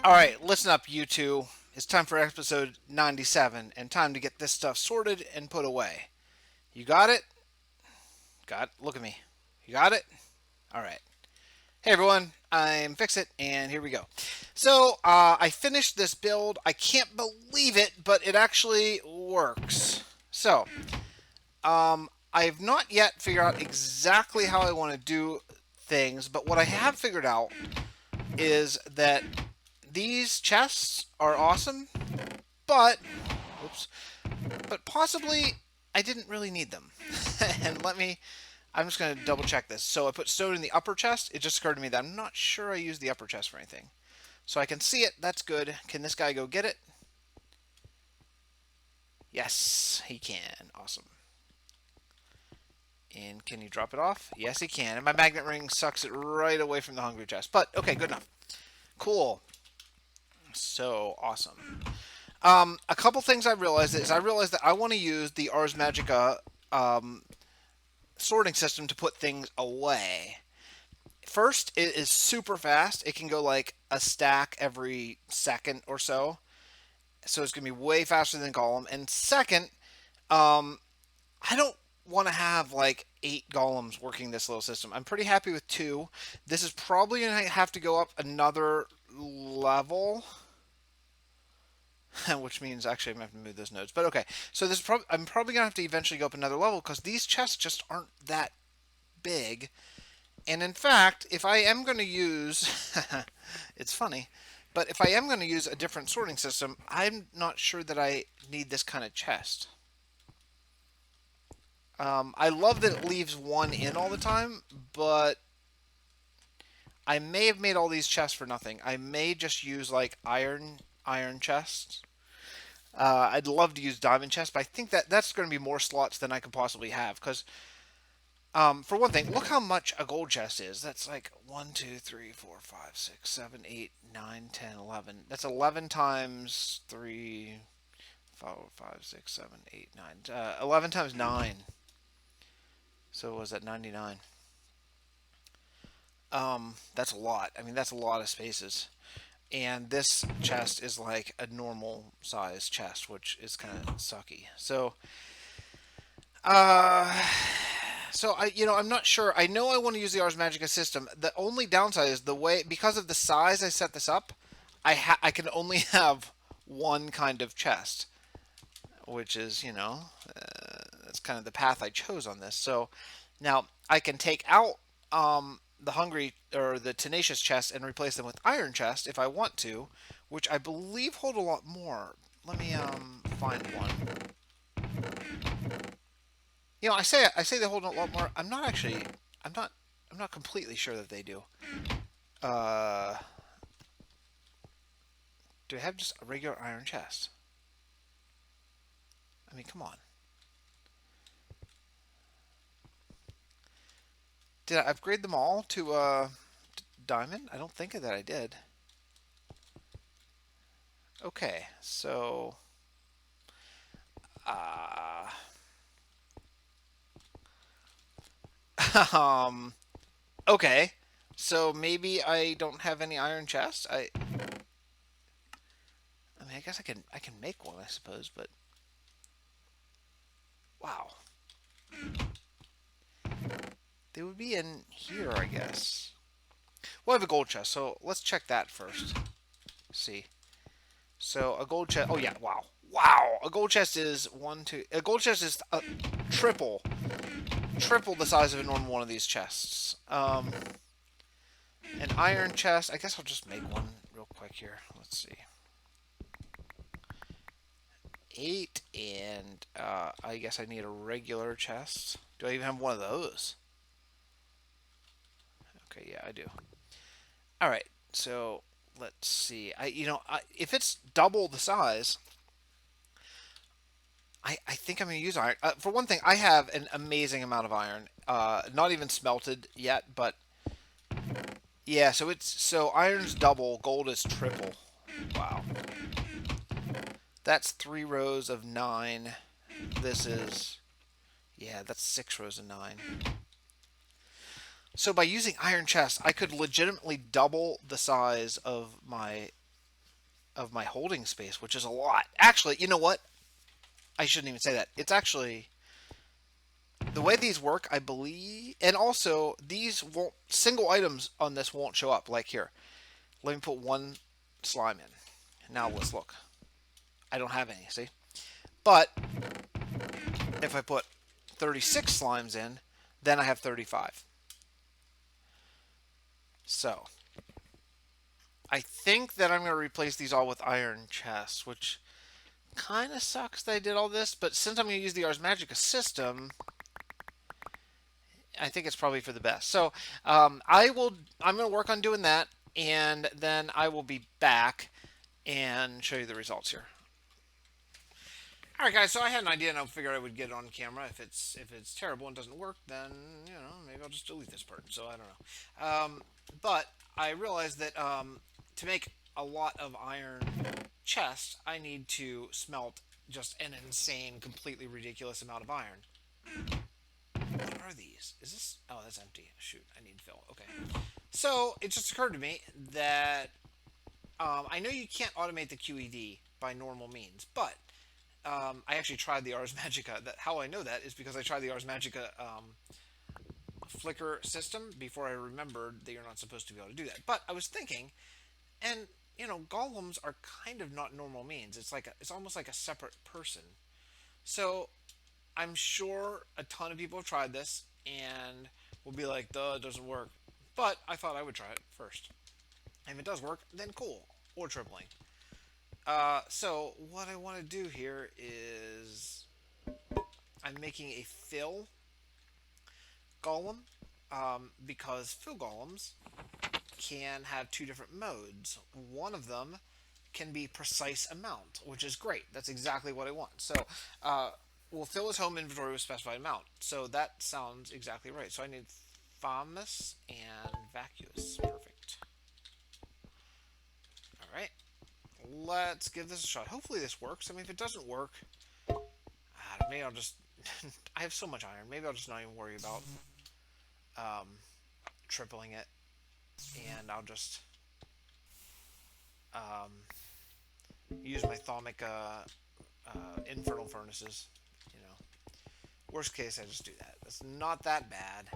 All right, listen up, you two. It's time for episode 97 and time to get this stuff sorted and put away. You got it? Got it? Look at me. You got it? All right. Hey everyone, I'm Fixit, and here we go. So, I finished this build. I can't believe it, but it actually works. So, I have not yet figured out exactly how I want to do things, but what I have figured out is that these chests are awesome, but oops, but possibly I didn't really need them. And I'm just going to double check this. So I put stone in the upper chest. It just occurred to me that I'm not sure I used the upper chest for anything. So I can see it. That's good. Can this guy go get it? Yes, he can. Awesome. And can you drop it off? Yes, he can. And my magnet ring sucks it right away from the hungry chest. But okay, good enough. Cool. So awesome. A couple things I realized is I realized that I want to use the Ars Magica sorting system to put things away. First, it is super fast. It can go like a stack every second or so. So it's going to be way faster than Golem. And second, I don't want to have like 8 golems working this little system. I'm pretty happy with 2. This is probably going to have to go up another level. Which means actually I'm going to have to move those nodes. But okay, so I'm probably going to have to eventually go up another level because these chests just aren't that big. And in fact, if I am going to use, it's funny, but if I am going to use a different sorting system, I'm not sure that I need this kind of chest. I love that it leaves one in all the time, but I may have made all these chests for nothing. I may just use like iron chests. I'd love to use diamond chests, but I think that's going to be more slots than I could possibly have. Because, for one thing, look how much a gold chest is. That's like 1, 2, 3, 4, 5, 6, 7, 8, 9, 10, 11. That's 11 times 3, 4, 5, 6, 7, 8, 9. 11 times 9. So was that 99? That's a lot. I mean, that's a lot of spaces. And this chest is like a normal size chest, which is kind of sucky. Uh, I'm not sure. I know I want to use the Ars Magica system. The only downside is the way because of the size I set this up. I can only have one kind of chest, which is that's kind of the path I chose on this. So now I can take out the hungry or the tenacious chest and replace them with iron chest if I want to, which I believe hold a lot more. Let me find one. I say they hold a lot more. I'm not completely sure that they do. Uh, do I have just a regular iron chest? I mean, come on. Did I upgrade them all to diamond? I don't think that I did. Okay, so uh, um, okay, so maybe I don't have any iron chest. I mean, I guess I can make one, I suppose, but wow, they would be in here, I guess. Well, I have a gold chest, so let's check that first. See, so a gold chest. Oh yeah, wow, wow, a gold chest is one, two. A gold chest is triple the size of a normal one of these chests. An iron chest. I guess I'll just make one real quick here. Let's see. 8, and I guess I need a regular chest. Do I even have one of those? Okay, yeah, I do. All right, so let's see. If it's double the size, I think I'm going to use iron. For one thing, I have an amazing amount of iron. Not even smelted yet, but yeah. So iron's double, gold is triple. Wow. That's 3 rows of 9. This is, yeah, that's 6 rows of 9. So by using iron chests, I could legitimately double the size of my of my holding space, which is a lot. Actually, you know what? I shouldn't even say that. It's actually the way these work, I believe, and also these won't single items on this won't show up. Like here, let me put one slime in. Now let's look. I don't have any. See, but if I put 36 slimes in, then I have 35. So I think that I'm going to replace these all with iron chests, which kind of sucks that I did all this. But since I'm going to use the Ars Magica system, I think it's probably for the best. So I'm going to work on doing that, and then I will be back and show you the results here. All right, guys. So I had an idea, and I figured I would get it on camera. If it's terrible and doesn't work, then maybe I'll just delete this part. So I don't know. But I realized that to make a lot of iron chests, I need to smelt just an insane, completely ridiculous amount of iron. What are these? Is this? Oh, that's empty. Shoot, I need fill. Okay. So it just occurred to me that I know you can't automate the QED by normal means, but I actually tried the Ars Magica. How I know that is because I tried the Ars Magica flicker system before I remembered that you're not supposed to be able to do that. But I was thinking, and golems are kind of not normal means. It's almost like a separate person. So I'm sure a ton of people have tried this and will be like, duh, it doesn't work. But I thought I would try it first. If it does work, then cool. Or tripling. So what I want to do here is I'm making a fill golem because fill golems can have two different modes. One of them can be precise amount, which is great. That's exactly what I want. So we'll fill his home inventory with specified amount. So that sounds exactly right. So I need Famus and Vacuous. Perfect. All right. Let's give this a shot. Hopefully this works. I mean, if it doesn't work, maybe I'll just... I have so much iron. Maybe I'll just not even worry about tripling it. And I'll just use my Thaumic infernal furnaces. Worst case, I just do that. It's not that bad.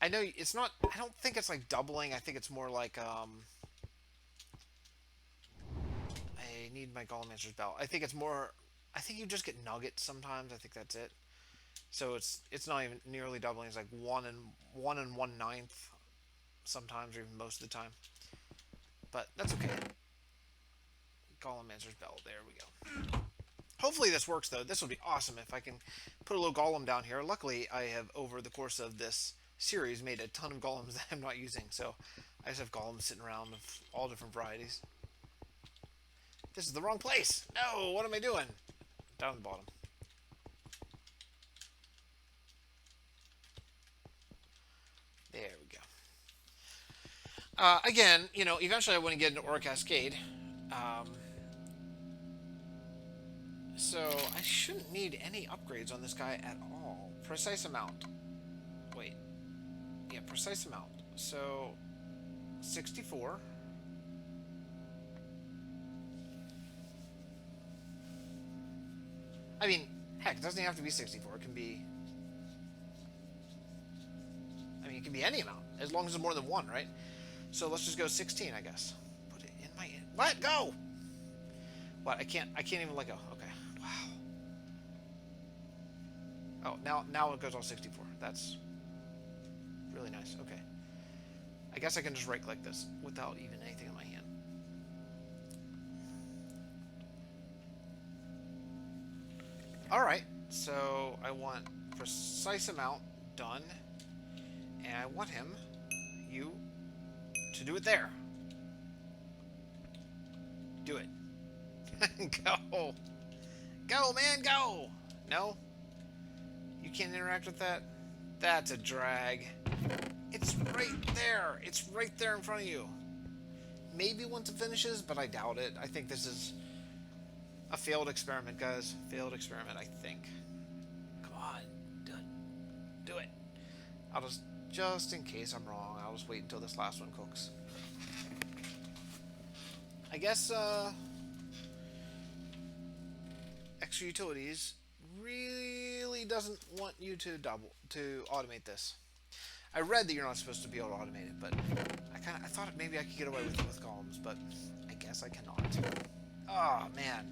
I know it's not... I don't think it's like doubling. I think it's more like... I need my Golemancer's Belt. I think it's more... I think you just get nuggets sometimes. I think that's it. So it's not even nearly doubling. It's like 1 and 1/9 sometimes, or even most of the time. But that's okay. Golemancer's Belt. There we go. Hopefully this works, though. This would be awesome if I can put a little golem down here. Luckily, I have, over the course of this series, made a ton of golems that I'm not using. So I just have golems sitting around of all different varieties. This is the wrong place. No, what am I doing? Down the bottom. There we go. Again, eventually I want to get into Aura Cascade. So I shouldn't need any upgrades on this guy at all. Precise amount. Wait. Yeah, precise amount. So 64. I mean, heck, it doesn't even have to be 64. It can be... I mean, it can be any amount, as long as it's more than one, right? So let's just go 16, I guess. Put it in my... Let go! What? I can't even let go. Okay. Wow. Oh, now it goes all 64. That's really nice. Okay. I guess I can just right-click this without even anything in my hand. Alright, so I want precise amount done, and I want you, to do it there. Do it. Go! Go, man, go! No? You can't interact with that? That's a drag. It's right there! It's right there in front of you. Maybe once it finishes, but I doubt it. I think this is a failed experiment, guys. Failed experiment, I think. Come on. Do it. I'll just in case I'm wrong, I'll just wait until this last one cooks. I guess extra utilities really doesn't want you to automate this. I read that you're not supposed to be able to automate it, but I thought maybe I could get away with it with columns, but I guess I cannot. Oh man.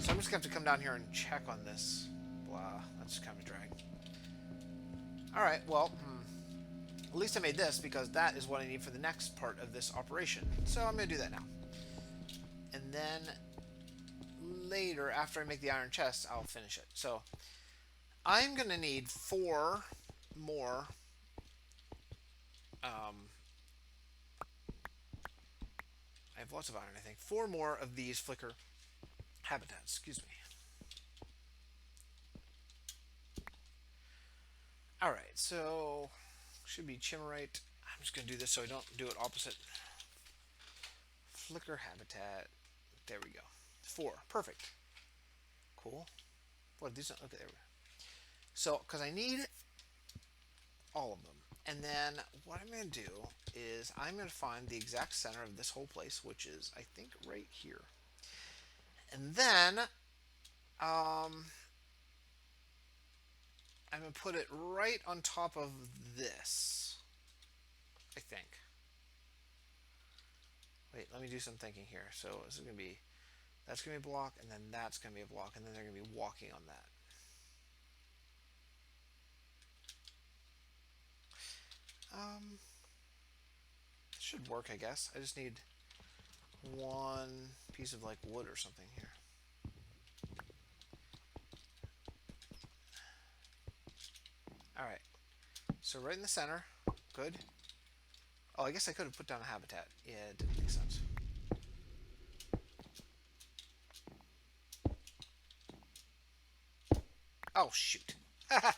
So I'm just gonna have to come down here and check on this. Blah. That's kind of a drag. All right. Well, at least I made this because that is what I need for the next part of this operation. So I'm gonna do that now, and then later, after I make the iron chest, I'll finish it. So I'm gonna need 4 more. I have lots of iron, I think. 4 more of these flicker habitats. Excuse me. All right, so should be chimmerite. I'm just gonna do this so I don't do it opposite. Flicker habitat. There we go. 4. Perfect. Cool. What these? Okay, there we go. So, because I need all of them. And then what I'm going to do is I'm going to find the exact center of this whole place, which is, I think, right here. And then I'm going to put it right on top of this, I think. Wait, let me do some thinking here. So this is going to be, that's going to be a block, and then that's going to be a block, and then they're going to be walking on that. Should work, I guess. I just need one piece of like wood or something here. All right. So right in the center. Good. Oh, I guess I could have put down a habitat. Yeah, it didn't make sense. Oh, shoot. I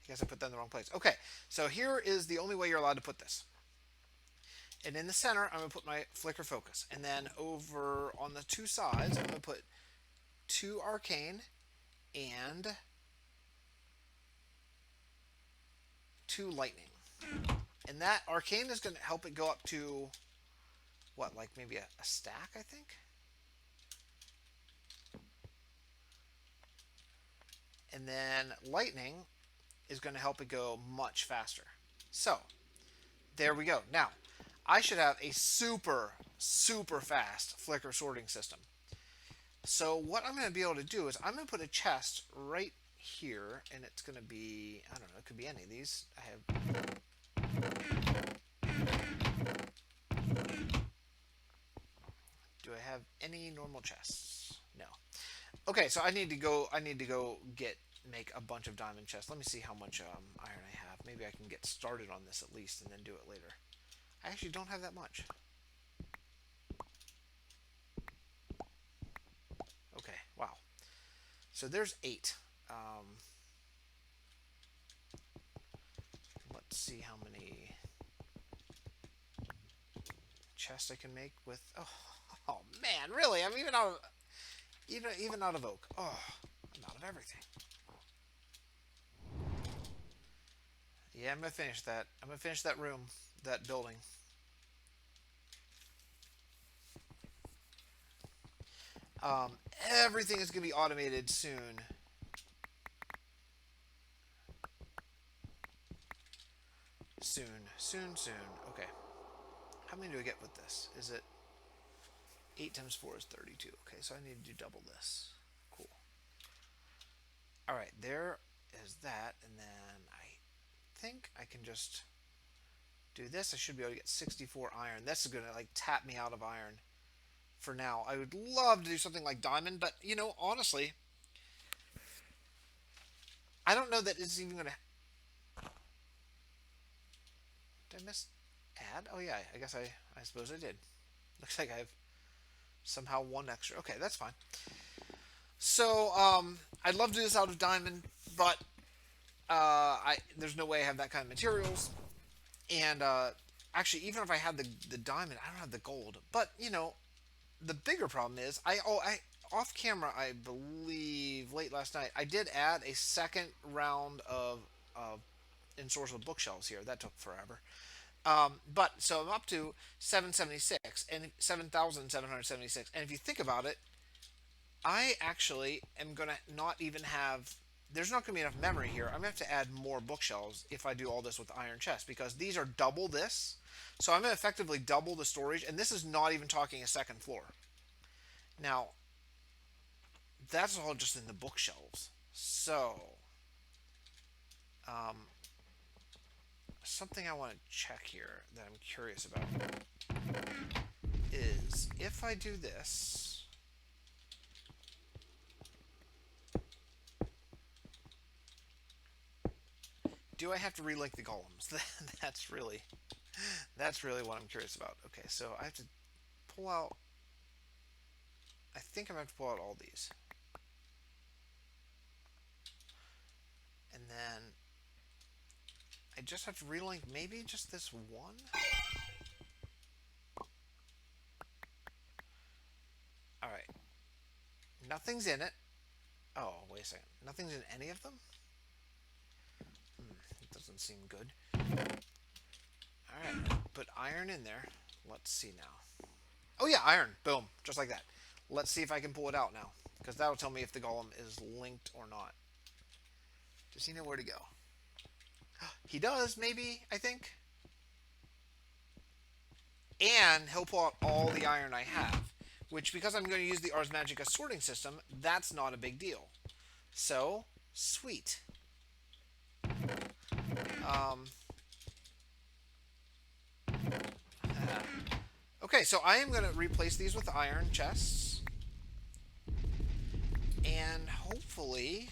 guess I put that in the wrong place. Okay, so here is the only way you're allowed to put this. And in the center, I'm going to put my flicker focus. And then over on the 2 sides, I'm going to put 2 arcane and 2 lightning. And that arcane is going to help it go up to, what, like maybe a stack, I think? And then lightning is going to help it go much faster. So, there we go. Now, I should have a super, super fast flicker sorting system. So what I'm going to be able to do is I'm going to put a chest right here, and it's going to be, I don't know, it could be any of these. I have... Do I have any normal chests? No. Okay, so I need to go make a bunch of diamond chests. Let me see how much iron I have. Maybe I can get started on this at least and then do it later. I actually don't have that much. Okay, wow. So there's 8. Let's see how many chests I can make with... Oh man, really? I'm even out of... Even out of oak. Oh, I'm out of everything. Yeah, I'm going to finish that. I'm going to finish that room, that building. Everything is going to be automated soon. Soon. Okay. How many do I get with this? Is it 8 times 4 is 32. Okay, so I need to do double this. Cool. All right, there is that, and then I think I can just do this. I should be able to get 64 iron. That's going to like tap me out of iron for now. I would love to do something like diamond, but you know, honestly, I don't know that it's even going to... Did I miss add? Oh yeah, I guess I suppose I did. Looks like I have somehow 1 extra. Okay, that's fine. So, I'd love to do this out of diamond, but there's no way I have that kind of materials. And actually, even if I had the diamond, I don't have the gold. But you know, the bigger problem is I off camera, I believe late last night, I did add a second round of ensorcelled bookshelves here. That took forever. But so I'm up to 776 and 7,776. And if you think about it, I actually am going to not even have. There's not going to be enough memory here. I'm going to have to add more bookshelves if I do all this with the iron chest because these are double this. So I'm going to effectively double the storage, and this is not even talking a second floor. Now, that's all just in the bookshelves. So, um, something I want to check here that I'm curious about is if I do this, do I have to relink the columns? that's really what I'm curious about. Okay, so I have to pull out. I think I'm going to have to pull out all these, and then I just have to relink maybe just this one. All right, nothing's in it. Oh, wait a second. Nothing's in any of them? It doesn't seem good. Alright, put iron in there. Let's see now. Oh yeah, iron. Boom. Just like that. Let's see if I can pull it out now. Because that'll tell me if the golem is linked or not. Does he know where to go? He does, maybe, I think. And he'll pull out all the iron I have. Which, because I'm going to use the Ars Magica sorting system, that's not a big deal. So, sweet. Okay, so I am going to replace these with iron chests. And hopefully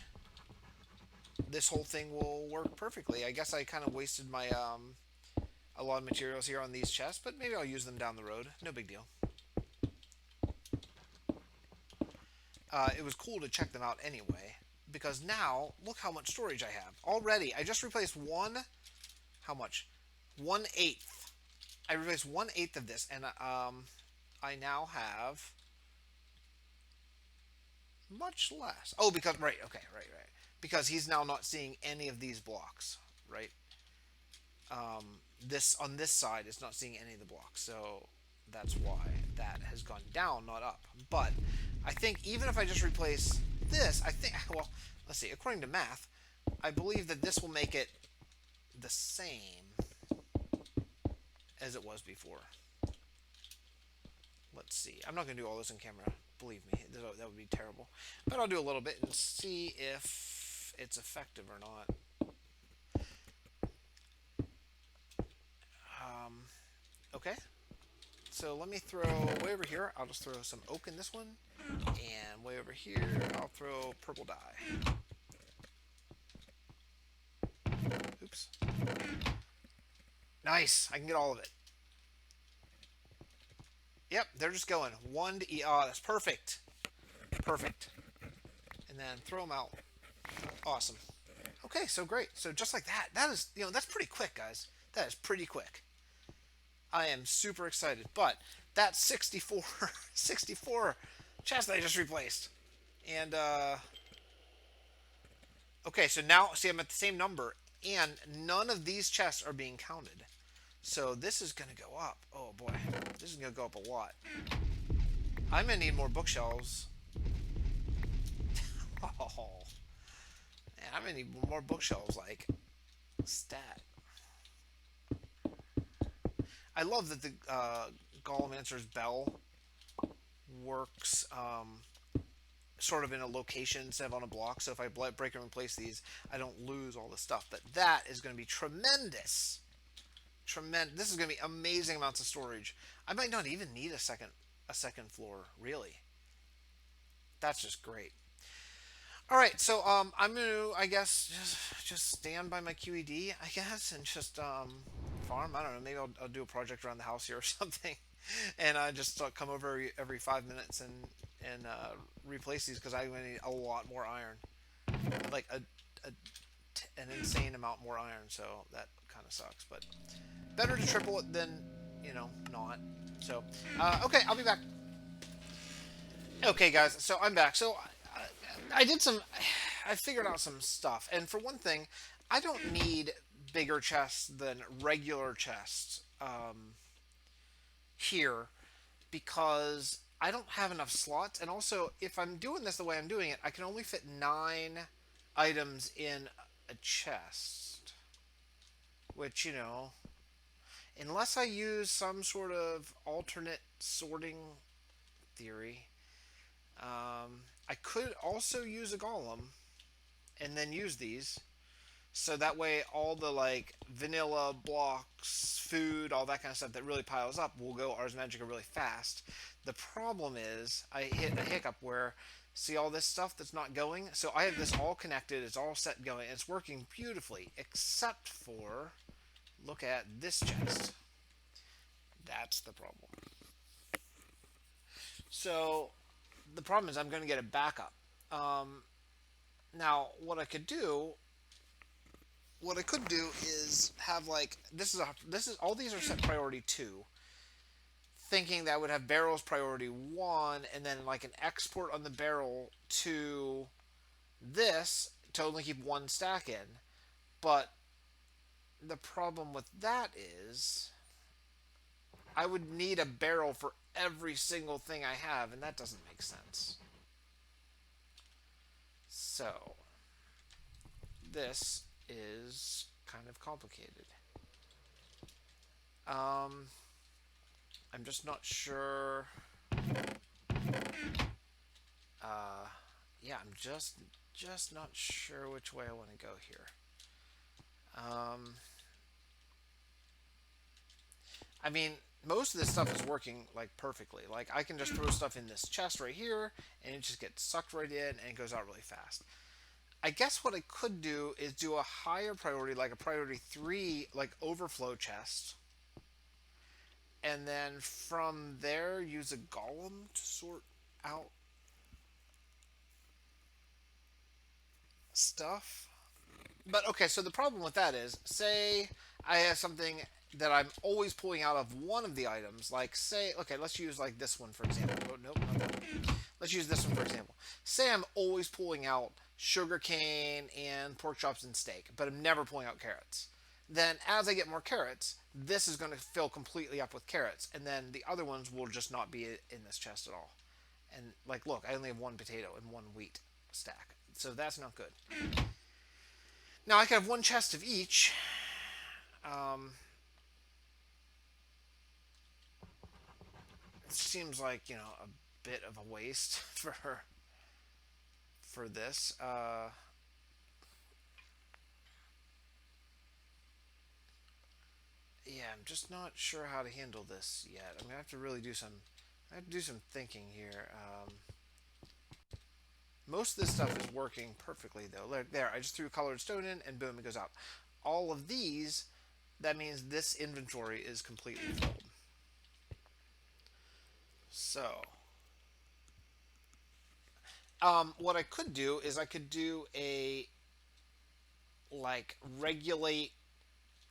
this whole thing will work perfectly. I guess I kind of wasted my a lot of materials here on these chests, but maybe I'll use them down the road. No big deal. It was cool to check them out anyway, because now look how much storage I have. Already, I just replaced one, how much? 1/8. I replaced 1/8 of this, and I now have much less. Oh, because, right, okay, right. Because he's now not seeing any of these blocks, right? This, on this side, is not seeing any of the blocks, so that's why that has gone down, not up. But I think even if I just replace this, I think, well, let's see, according to math, I believe that this will make it the same as it was before. Let's see. I'm not going to do all this on camera. Believe me, that would be terrible. But I'll do a little bit and see if it's effective or not. Okay. So let me throw way over here. I'll just throw some oak in this one. And way over here, I'll throw purple dye. Oops. Nice. I can get all of it. Yep, they're just going 1 to E. Oh, that's perfect. Perfect. And then throw them out. Awesome. Okay, so great. So just like that. That is, that's pretty quick, guys. That is pretty quick. I am super excited. But that's 64 chests that I just replaced. And, okay, so now, see, I'm at the same number. And none of these chests are being counted. So this is going to go up. Oh, boy. This is going to go up a lot. I'm going to need more bookshelves. Oh. Man, I'm going to need more bookshelves, like, stat. I love that the Golem Answer's bell works sort of in a location instead of on a block. So if I break and replace these, I don't lose all the stuff. But that is going to be tremendous. This is going to be amazing amounts of storage. I might not even need a second floor, really. That's just great. All right, so I'm going to, I guess, just stand by my QED, I guess, and just farm. I don't know, maybe I'll do a project around the house here or something, and I just come over every 5 minutes and replace these because I'm going to need a lot more iron, like an insane amount more iron. So that kind of sucks, but better to triple it than not. So okay, I'll be back. Okay, guys, so I'm back. So I figured out some stuff, and for one thing, I don't need bigger chests than regular chests here because I don't have enough slots. And also, if I'm doing this the way I'm doing it, I can only fit 9 items in a chest. Which, unless I use some sort of alternate sorting theory, I could also use a golem and then use these. So that way, all the like vanilla blocks, food, all that kind of stuff that really piles up will go Ars Magica really fast. The problem is, I hit a hiccup where, see all this stuff that's not going? So I have this all connected, it's all set going, it's working beautifully, except for, look at this chest. That's the problem. So the problem is I'm going to get a backup. Now, what I could do is have like this is all these are set priority 2, thinking that I would have barrels priority 1, and then like an export on the barrel to this to only keep 1 stack in. But the problem with that is I would need a barrel for every single thing I have, and that doesn't make sense. So this is kind of complicated. I'm just not sure. Yeah, I'm just not sure which way I want to go here. I mean, most of this stuff is working like perfectly. Like I can just throw stuff in this chest right here, and it just gets sucked right in, and it goes out really fast. I guess what I could do is do a higher priority, like a priority 3, like overflow chest. And then from there, use a golem to sort out stuff. But okay, so the problem with that is, say I have something that I'm always pulling out of one of the items, like say, okay, let's use like this one for example. Oh, nope, not that one. Let's use this one for example. Say I'm always pulling out sugarcane and pork chops and steak, but I'm never pulling out carrots. Then as I get more carrots, this is going to fill completely up with carrots, and then the other ones will just not be in this chest at all. And like, look, I only have 1 potato and 1 wheat stack, so that's not good. Now I can have 1 chest of each. It seems like a bit of a waste for this. Yeah, I'm just not sure how to handle this yet. I'm gonna have to really do some. I have to do some thinking here. Most of this stuff is working perfectly though. There, I just threw colored stone in, and boom, it goes out. All of these, that means this inventory is completely filled. So, what I could do is I could do a like regulate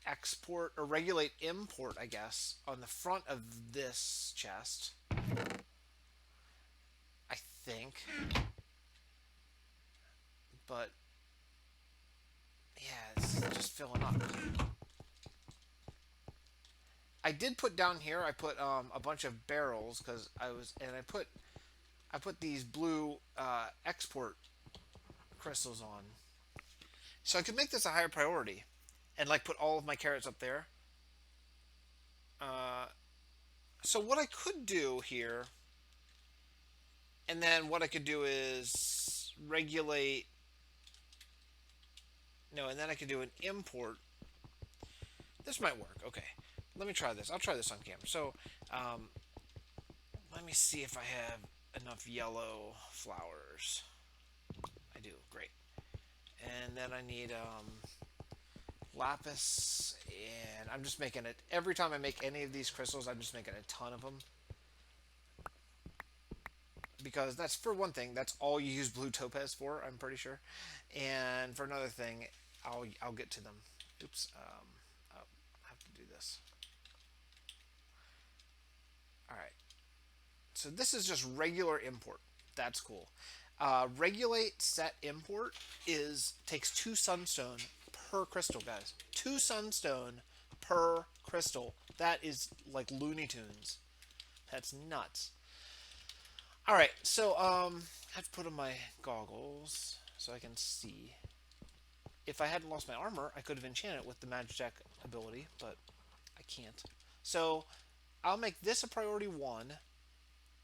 export or regulate import, I guess, on the front of this chest. I think. But yeah, it's just filling up. I did put down here. I put a bunch of barrels because I put these blue export crystals on, so I could make this a higher priority, and like put all of my carrots up there. Uh, so what I could do here, and then what I could do is regulate. No, and then I could do an import. This might work. Okay, let me try this. I'll try this on camera. So, let me see if I have enough yellow flowers. I do. Great. And then I need lapis, and I'm just making it. Every time I make any of these crystals, I'm just making a ton of them. Because that's, for one thing, that's all you use blue topaz for, I'm pretty sure. And for another thing, I'll get to them. Oops. I'll have to do this. Alright. So this is just regular import. That's cool. Regulate set import takes 2 sunstone per crystal, guys. 2 sunstone per crystal. That is like Looney Tunes. That's nuts. All right, so I have to put on my goggles so I can see. If I hadn't lost my armor, I could have enchanted it with the Magic ability, but I can't. So I'll make this a priority 1.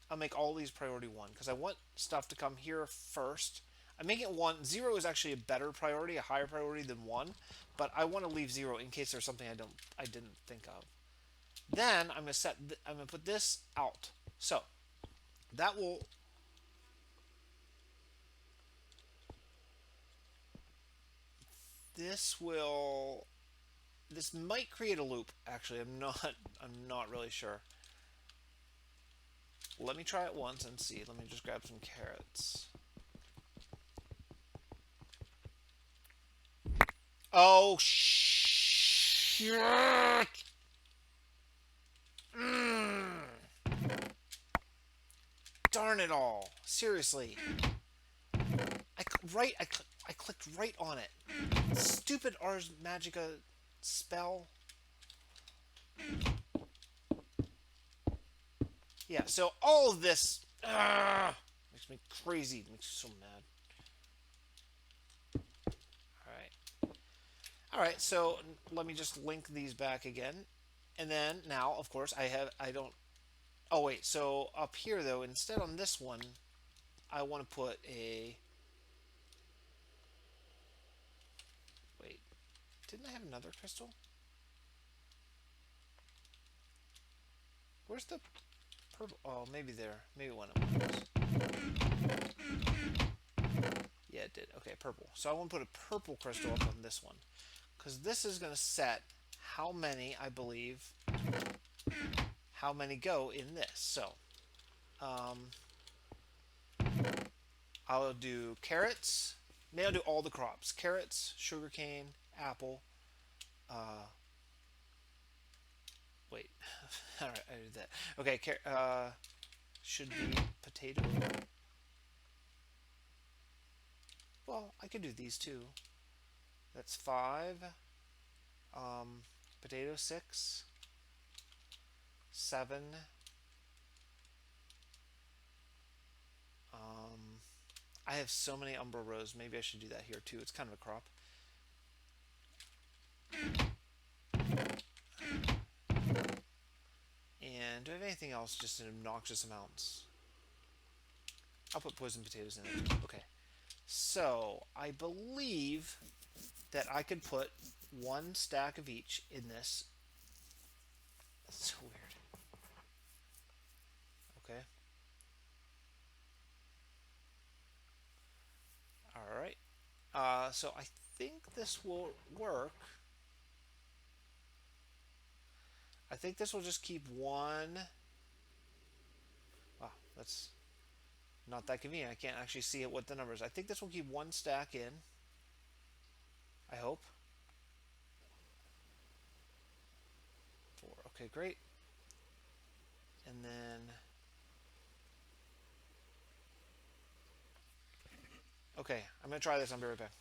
I'll make all these priority 1 because I want stuff to come here first. I'm making it 1. 0 is actually a better priority, a higher priority than 1, but I want to leave 0 in case there's something I didn't think of. Then I'm going to put this out. So that will this might create a loop. Actually, I'm not really sure. Let me try it once and see. Let me just grab some carrots. Oh shit! Darn it all! Seriously. I clicked right on it. Stupid Ars Magica spell. Yeah, so all of this makes me crazy. It makes me so mad. Alright, so let me just link these back again. And then now, of course, I don't... Oh, wait, so up here, though, instead on this one, I want to put a... Wait, didn't I have another crystal? Where's the purple? Oh, maybe there. Maybe one of them. Yeah, it did. Okay, purple. So I want to put a purple crystal up on this one. Because this is going to set how many, I believe, how many go in this. So, I'll do carrots. Maybe I'll do all the crops. Carrots, sugarcane, apple. Wait. Alright, I did that. Okay, should be potato. Well, I could do these too. That's 5. Potato 6. 7. I have so many Umbra Rose. Maybe I should do that here too. It's kind of a crop. And do I have anything else just in obnoxious amounts? I'll put poison potatoes in it. Okay. So, I believe that I could put 1 stack of each in this. That's so weird. Okay. Alright. So I think this will work. I think this will just keep 1. Wow, that's not that convenient. I can't actually see what the number is. I think this will keep 1 stack in. I hope. 4. Okay, great. And then... Okay, I'm going to try this. I'll be right back.